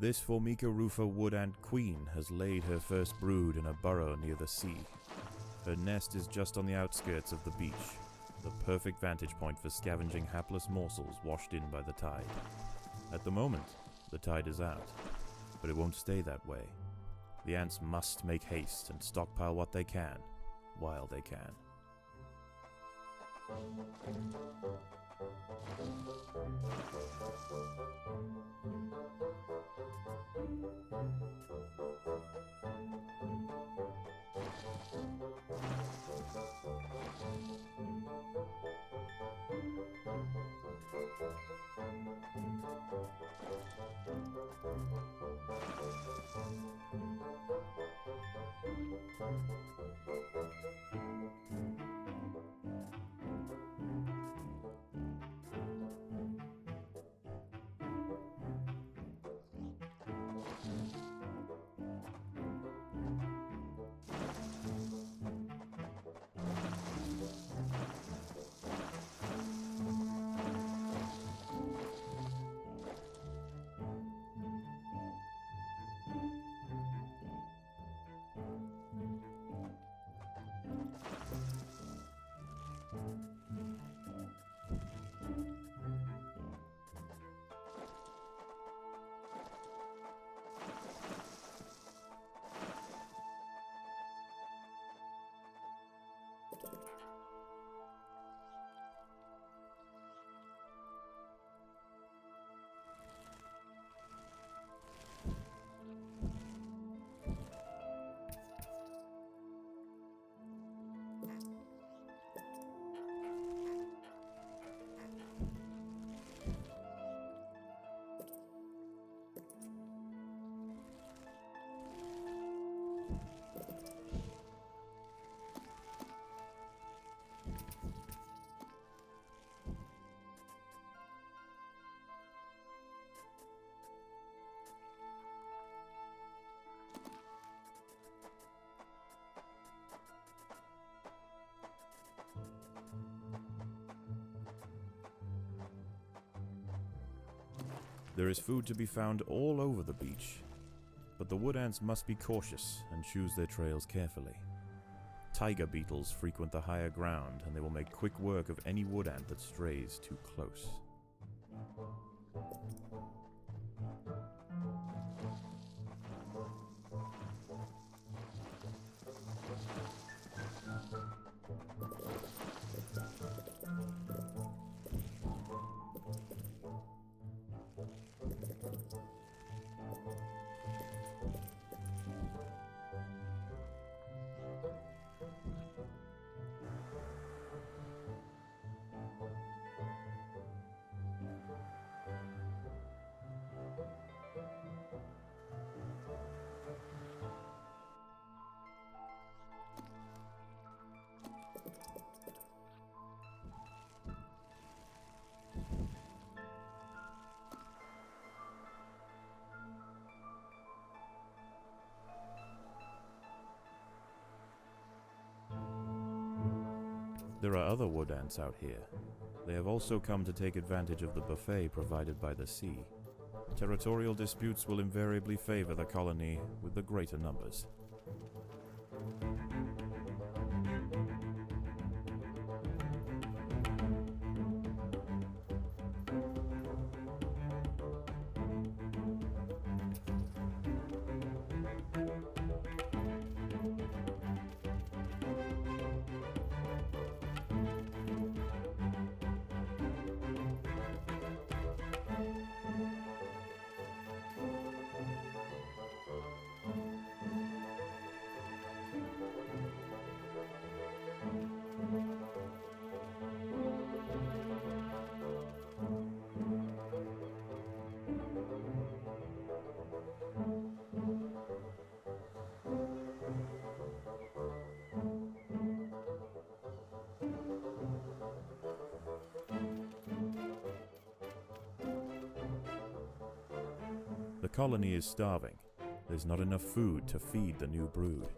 This Formica rufa wood ant queen has laid her first brood in a burrow near the sea. Her nest is just on the outskirts of the beach, the perfect vantage point for scavenging hapless morsels washed in by the tide. At the moment, the tide is out, but it won't stay that way. The ants must make haste and stockpile what they can, while they can. There is food to be found all over the beach, but the wood ants must be cautious and choose their trails carefully. Tiger beetles frequent the higher ground, and they will make quick work of any wood ant that strays too close. There are other wood ants out here. They have also come to take advantage of the buffet provided by the sea. Territorial disputes will invariably favor the colony with the greater numbers. The colony is starving. There's not enough food to feed the new brood.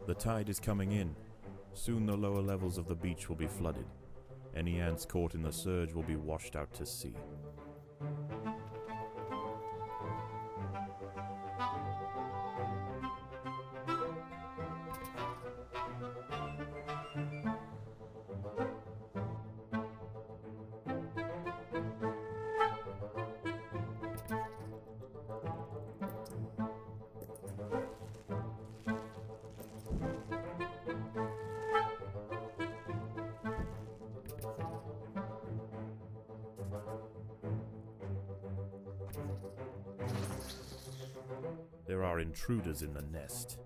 The tide is coming in. Soon the lower levels of the beach will be flooded. Any ants caught in the surge will be washed out to sea. There are intruders in the nest.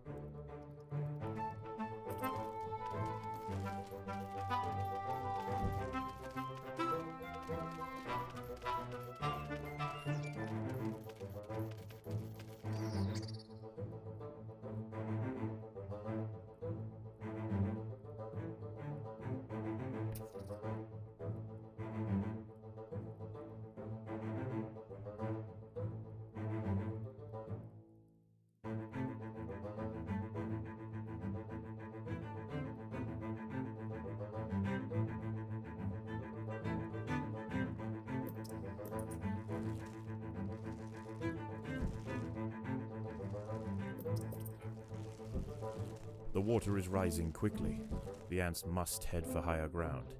The water is rising quickly. The ants must head for higher ground.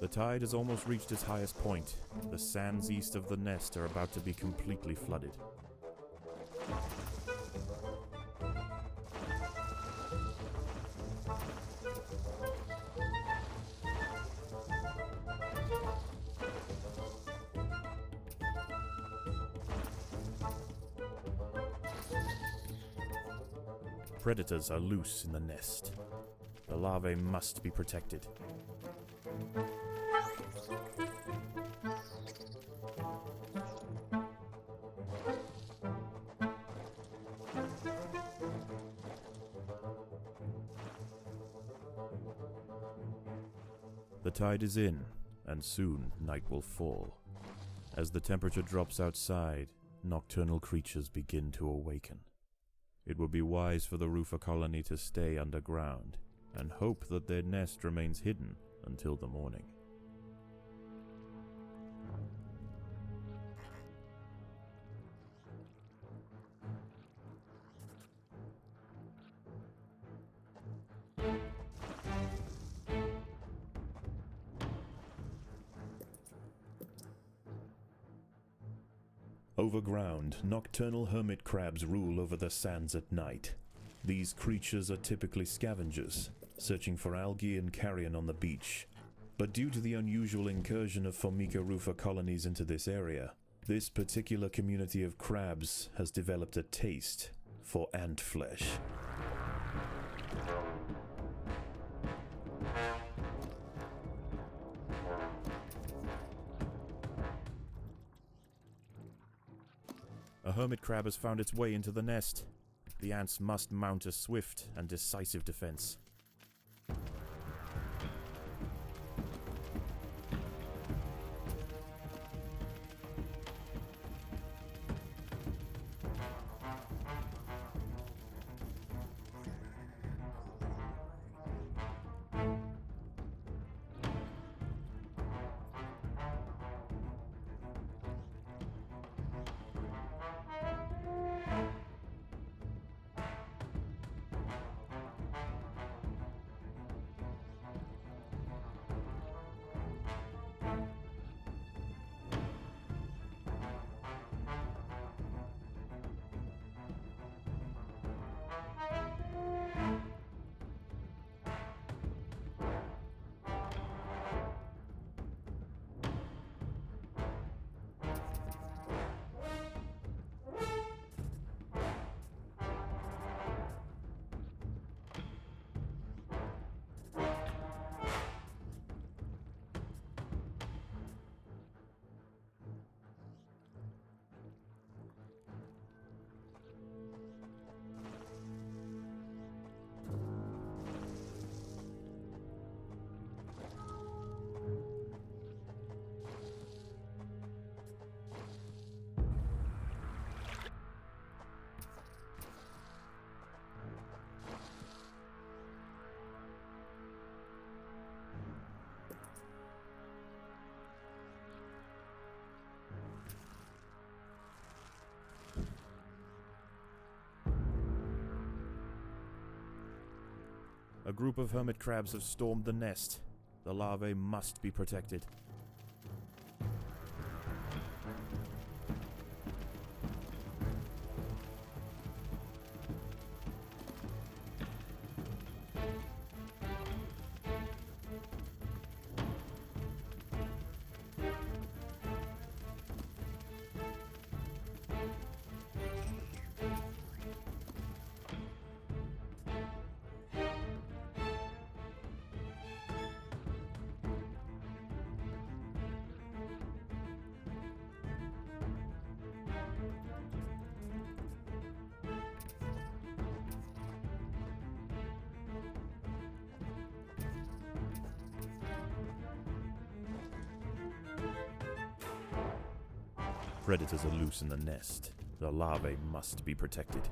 The tide has almost reached its highest point. The sands east of the nest are about to be completely flooded. Predators are loose in the nest. The larvae must be protected. The tide is in, and soon night will fall. As the temperature drops outside, nocturnal creatures begin to awaken. It would be wise for the roofer colony to stay underground, and hope that their nest remains hidden until the morning. Overground, nocturnal hermit crabs rule over the sands at night. These creatures are typically scavengers, searching for algae and carrion on the beach. But due to the unusual incursion of Formica rufa colonies into this area, this particular community of crabs has developed a taste for ant flesh. A hermit crab has found its way into the nest. The ants must mount a swift and decisive defense. A group of hermit crabs have stormed the nest. The larvae must be protected. Predators are loose in the nest. The larvae must be protected.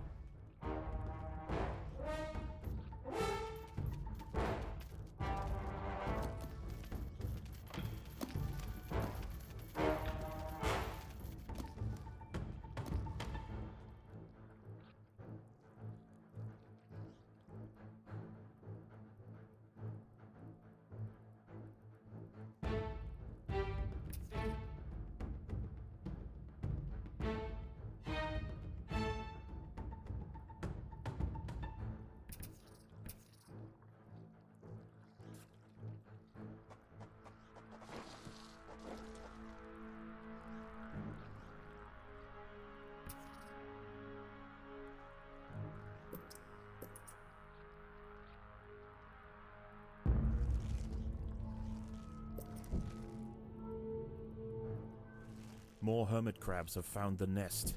More hermit crabs have found the nest.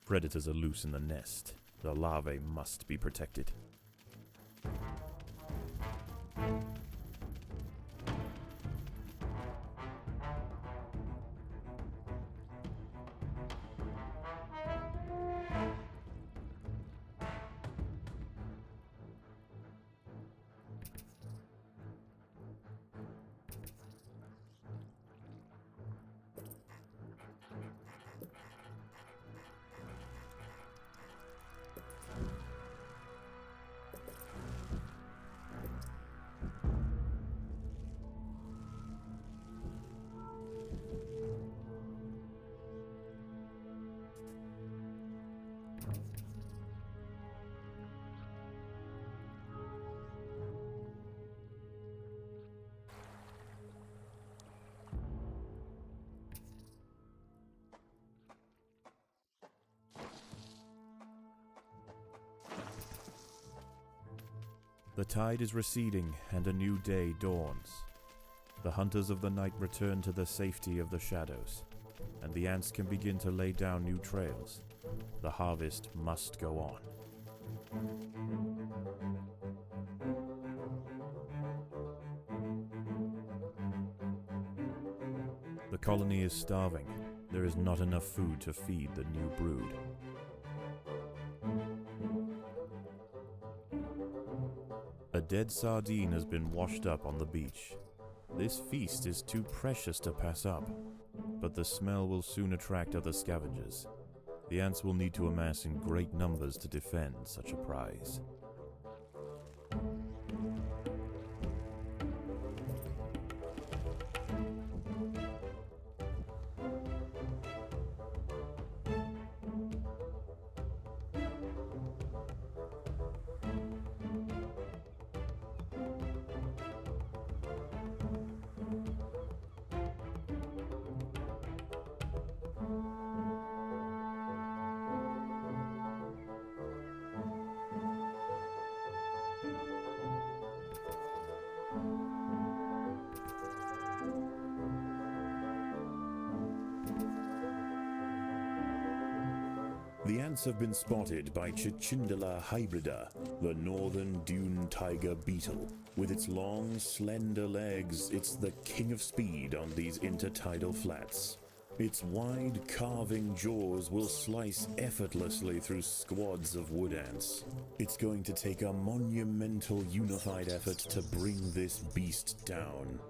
Predators are loose in the nest. The larvae must be protected. The tide is receding and a new day dawns. The hunters of the night return to the safety of the shadows, and the ants can begin to lay down new trails. The harvest must go on. The colony is starving. There is not enough food to feed the new brood. A dead sardine has been washed up on the beach. This feast is too precious to pass up, but the smell will soon attract other scavengers. The ants will need to amass in great numbers to defend such a prize. ants have been spotted by Cicindola hybrida, the northern dune tiger beetle. With its long, slender legs, it's the king of speed on these intertidal flats. Its wide, carving jaws will slice effortlessly through squads of wood ants. It's going to take a monumental unified effort to bring this beast down.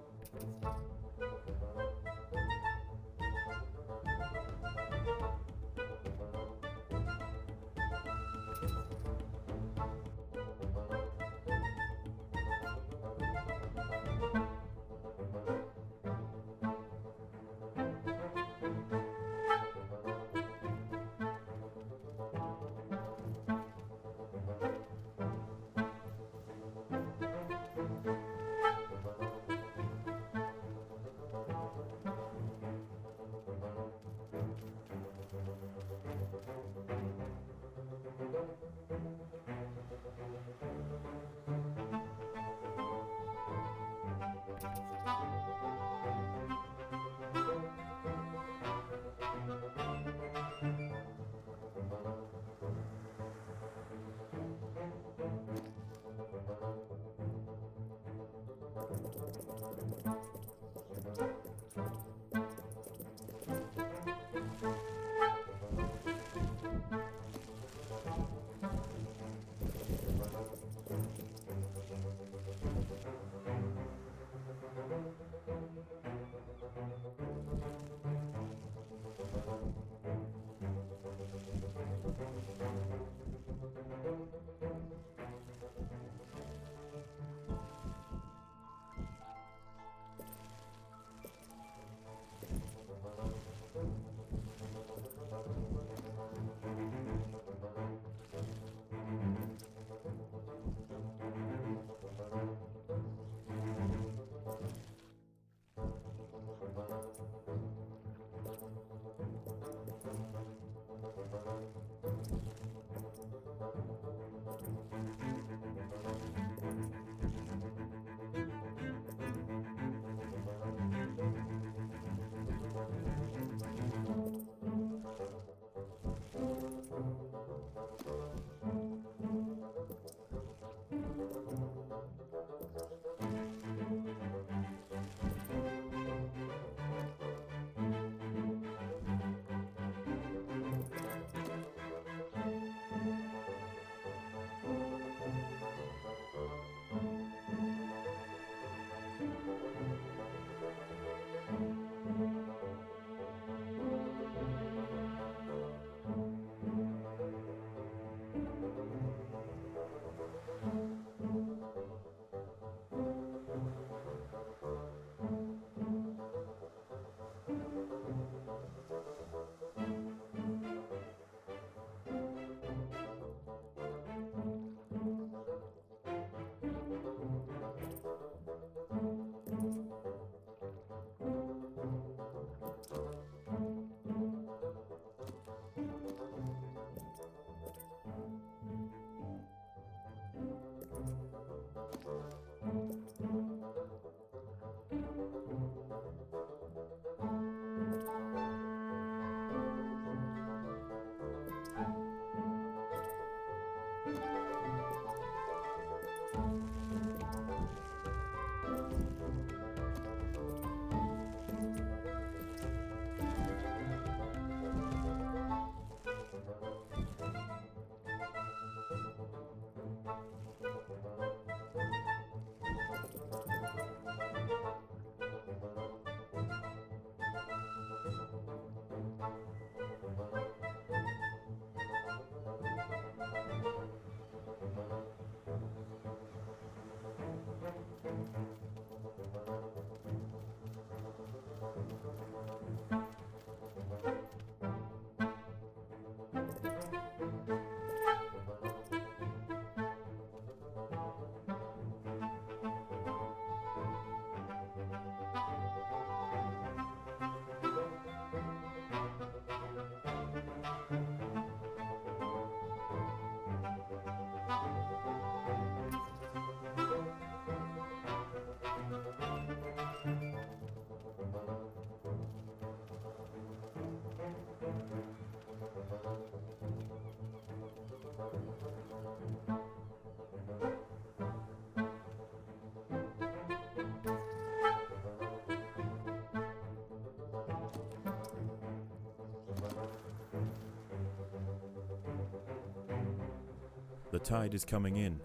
The tide is coming in.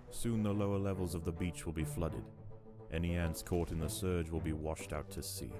Soon the lower levels of the beach will be flooded. Any ants caught in the surge will be washed out to sea.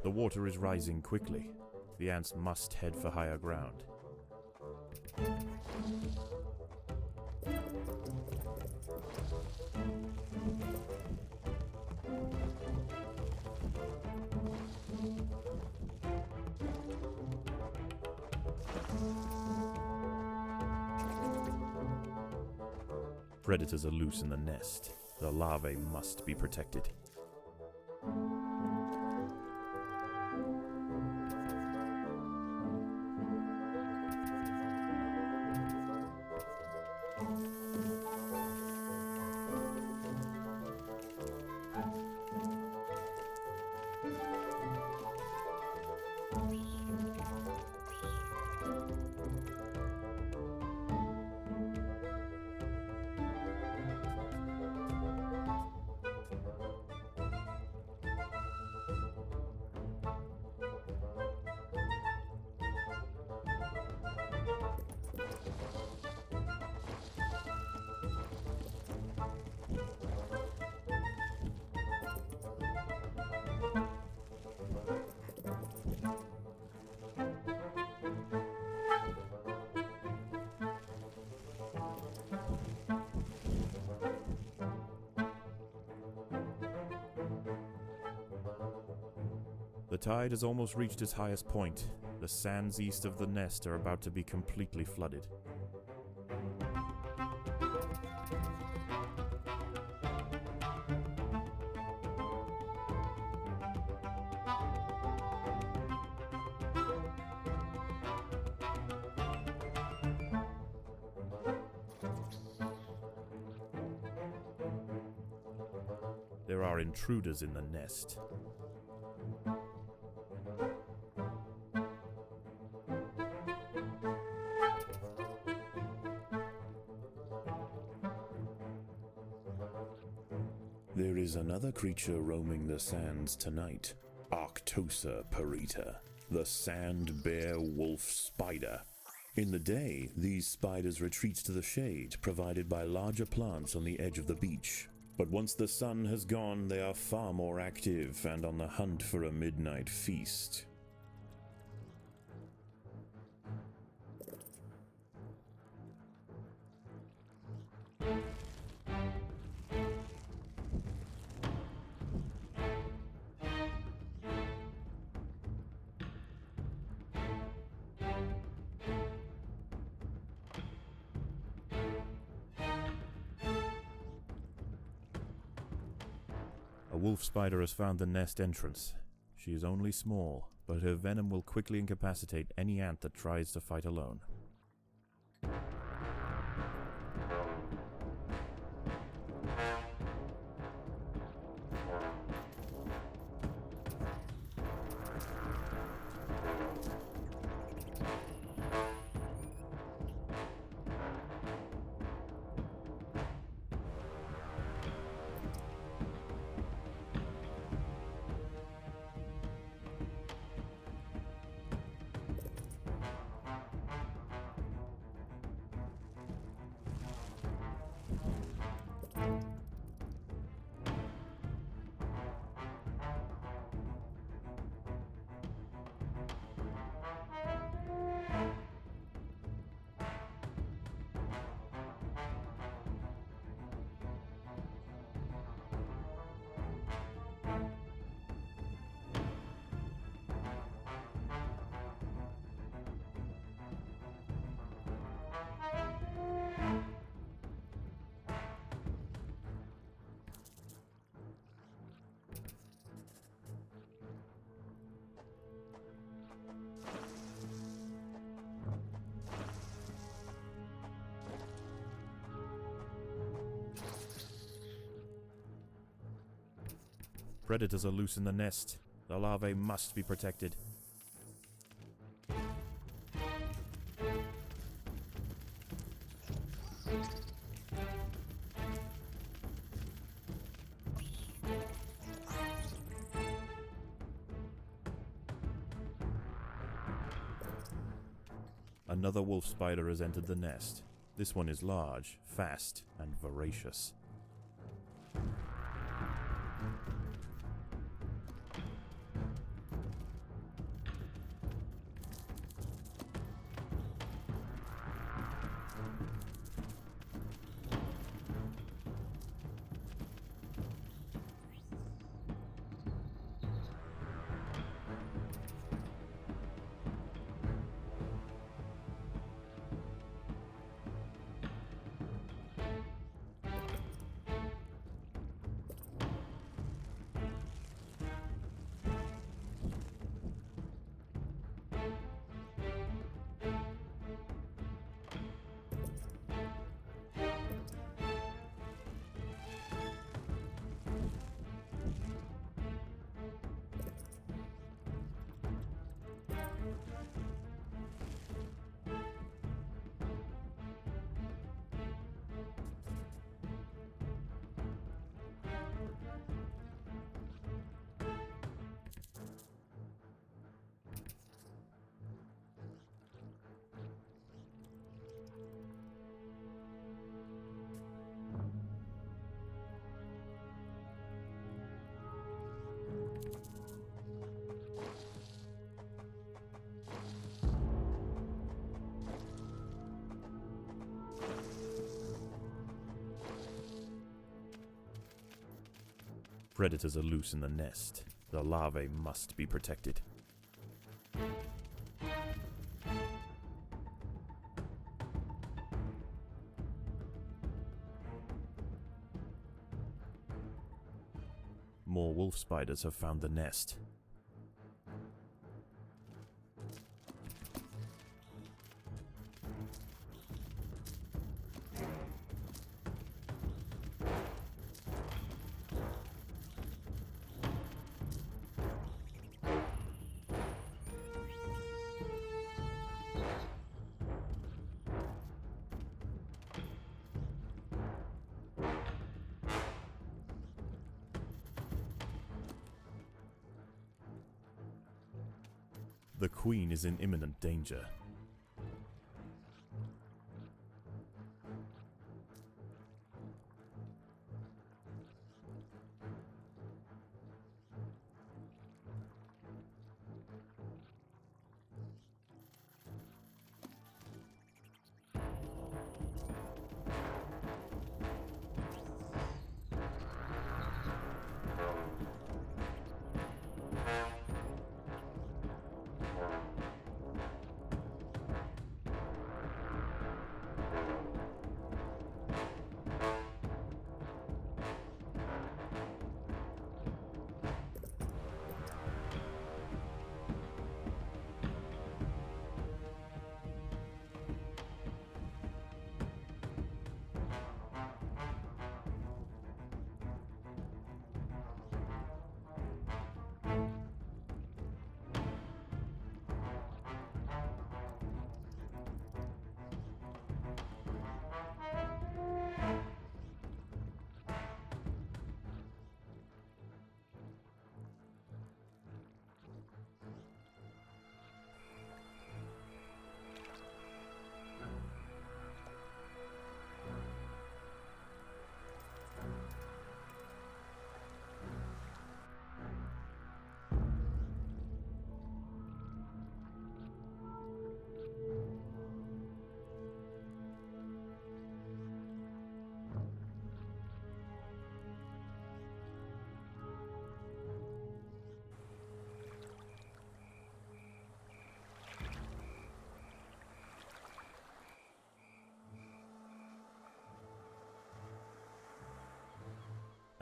The water is rising quickly. The ants must head for higher ground. Predators are loose in the nest. The larvae must be protected. The tide has almost reached its highest point. The sands east of the nest are about to be completely flooded. There are intruders in the nest. There is another creature roaming the sands tonight, Arctosa parita, the sand bear wolf spider. In the day, these spiders retreat to the shade provided by larger plants on the edge of the beach. But once the sun has gone, they are far more active and on the hunt for a midnight feast. A wolf spider has found the nest entrance. She is only small, but her venom will quickly incapacitate any ant that tries to fight alone. Predators are loose in the nest. The larvae must be protected. Another wolf spider has entered the nest. This one is large, fast, and voracious. Predators are loose in the nest. The larvae must be protected. More wolf spiders have found the nest. The queen is in imminent danger.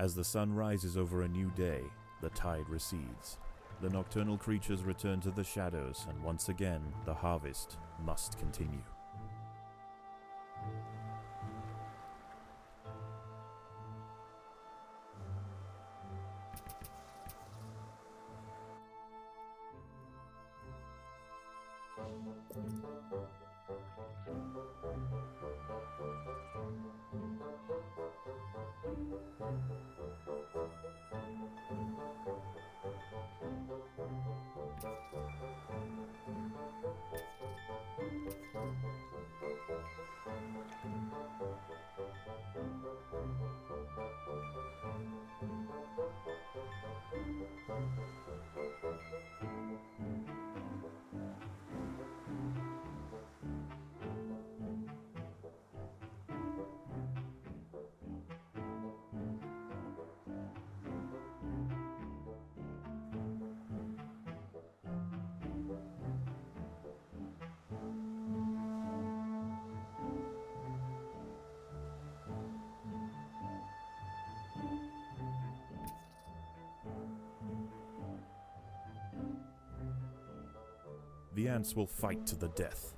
As the sun rises over a new day, the tide recedes. The nocturnal creatures return to the shadows, and once again, the harvest must continue. The ants will fight to the death.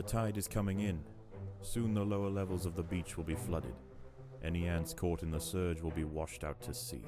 The tide is coming in. Soon the lower levels of the beach will be flooded. Any ants caught in the surge will be washed out to sea.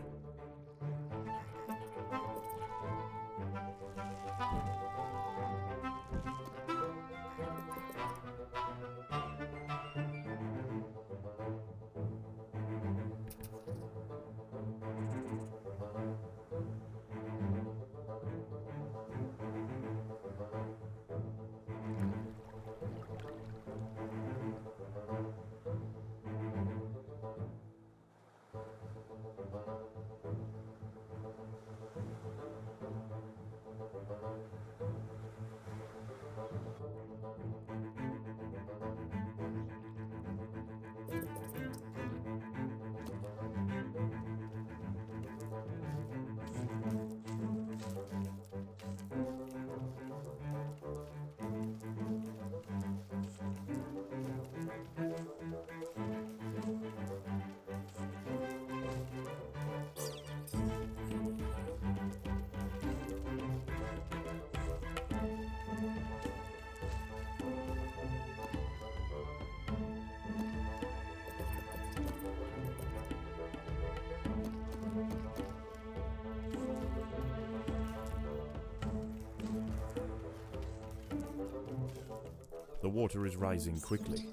The water is rising quickly.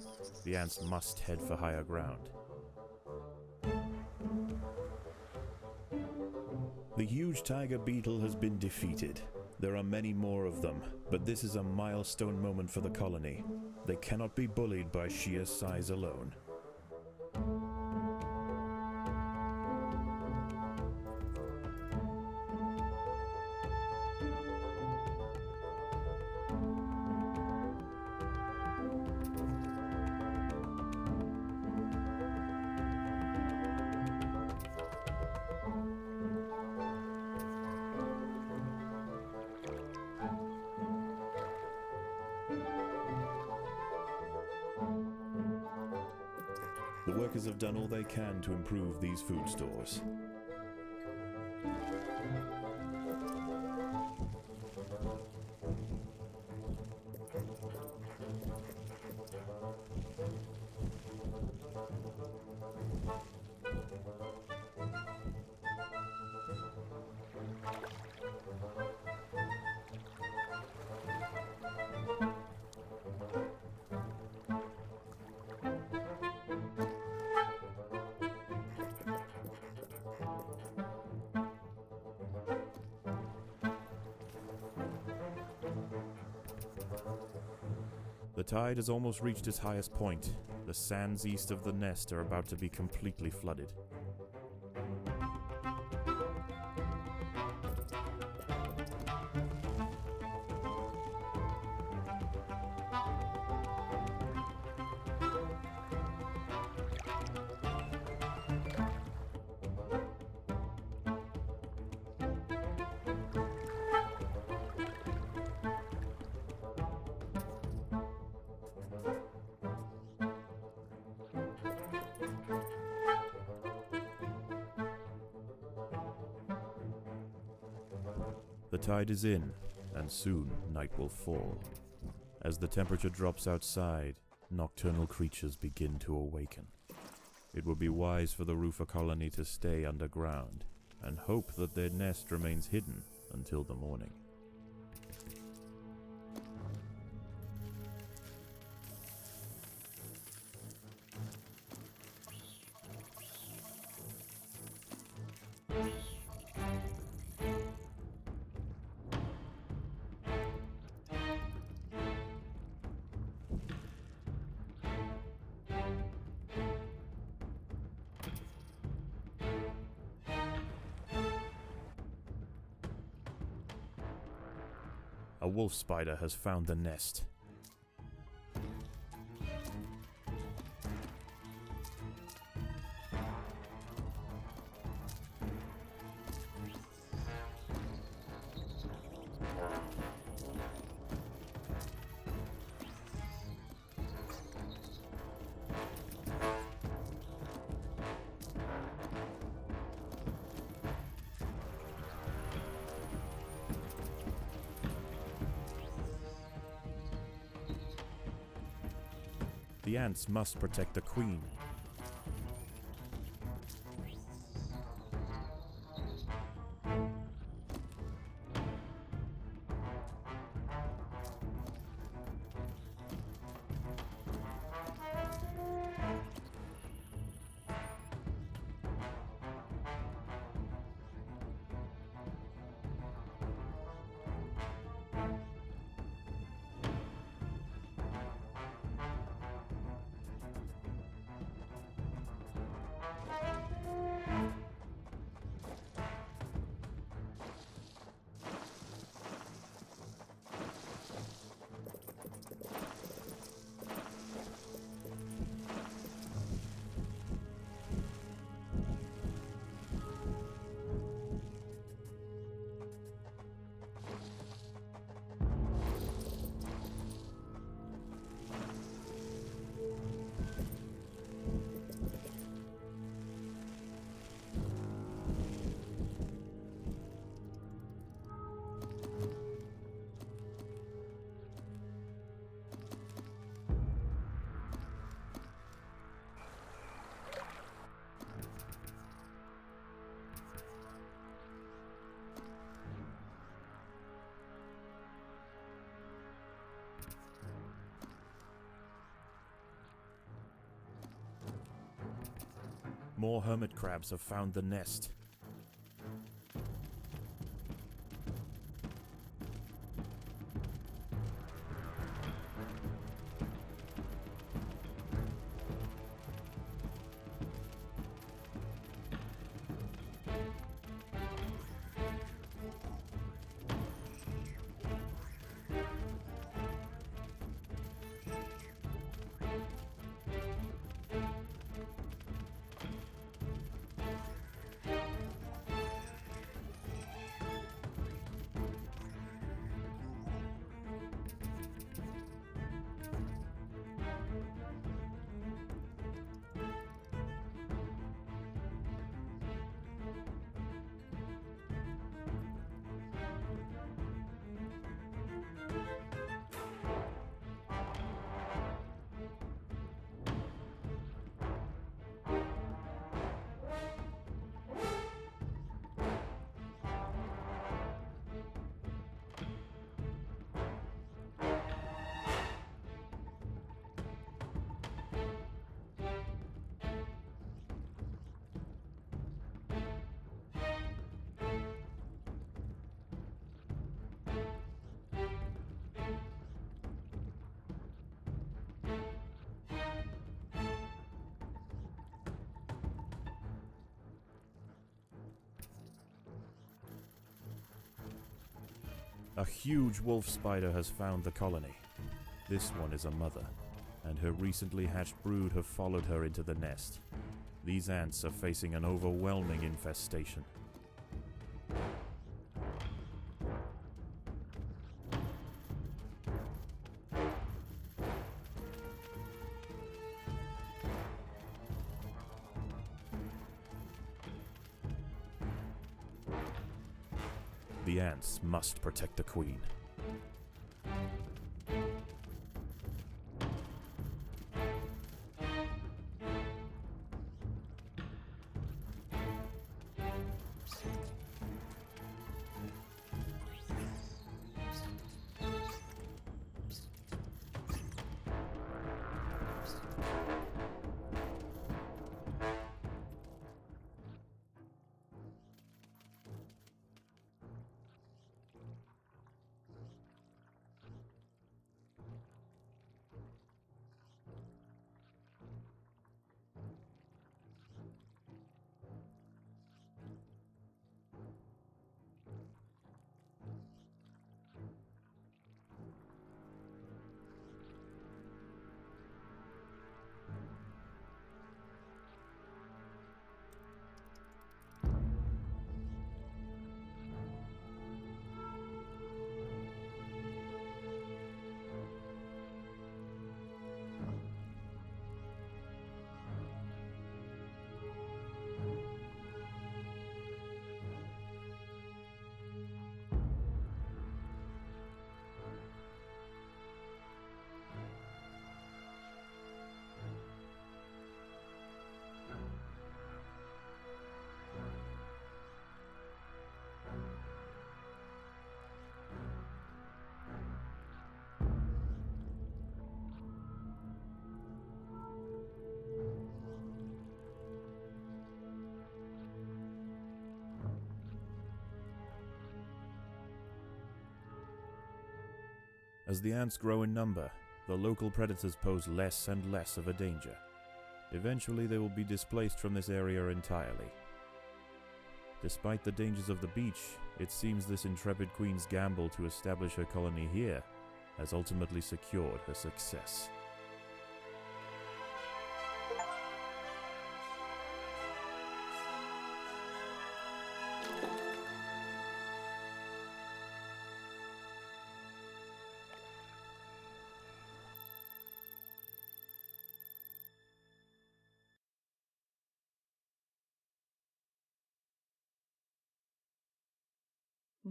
The ants must head for higher ground. The huge tiger beetle has been defeated. There are many more of them, but this is a milestone moment for the colony. They cannot be bullied by sheer size alone. The workers have done all they can to improve these food stores. The tide has almost reached its highest point. The sands east of the nest are about to be completely flooded. The tide is in, and soon night will fall. As the temperature drops outside, nocturnal creatures begin to awaken. It would be wise for the roofer colony to stay underground, and hope that their nest remains hidden until the morning. A wolf spider has found the nest. The ants must protect the queen. More hermit crabs have found the nest. A huge wolf spider has found the colony. This one is a mother, and her recently hatched brood have followed her into the nest. These ants are facing an overwhelming infestation. The ants must protect the queen. As the ants grow in number, the local predators pose less and less of a danger. Eventually they will be displaced from this area entirely. Despite the dangers of the beach, it seems this intrepid queen's gamble to establish her colony here has ultimately secured her success.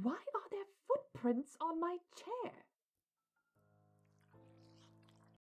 Why are there footprints on my chair?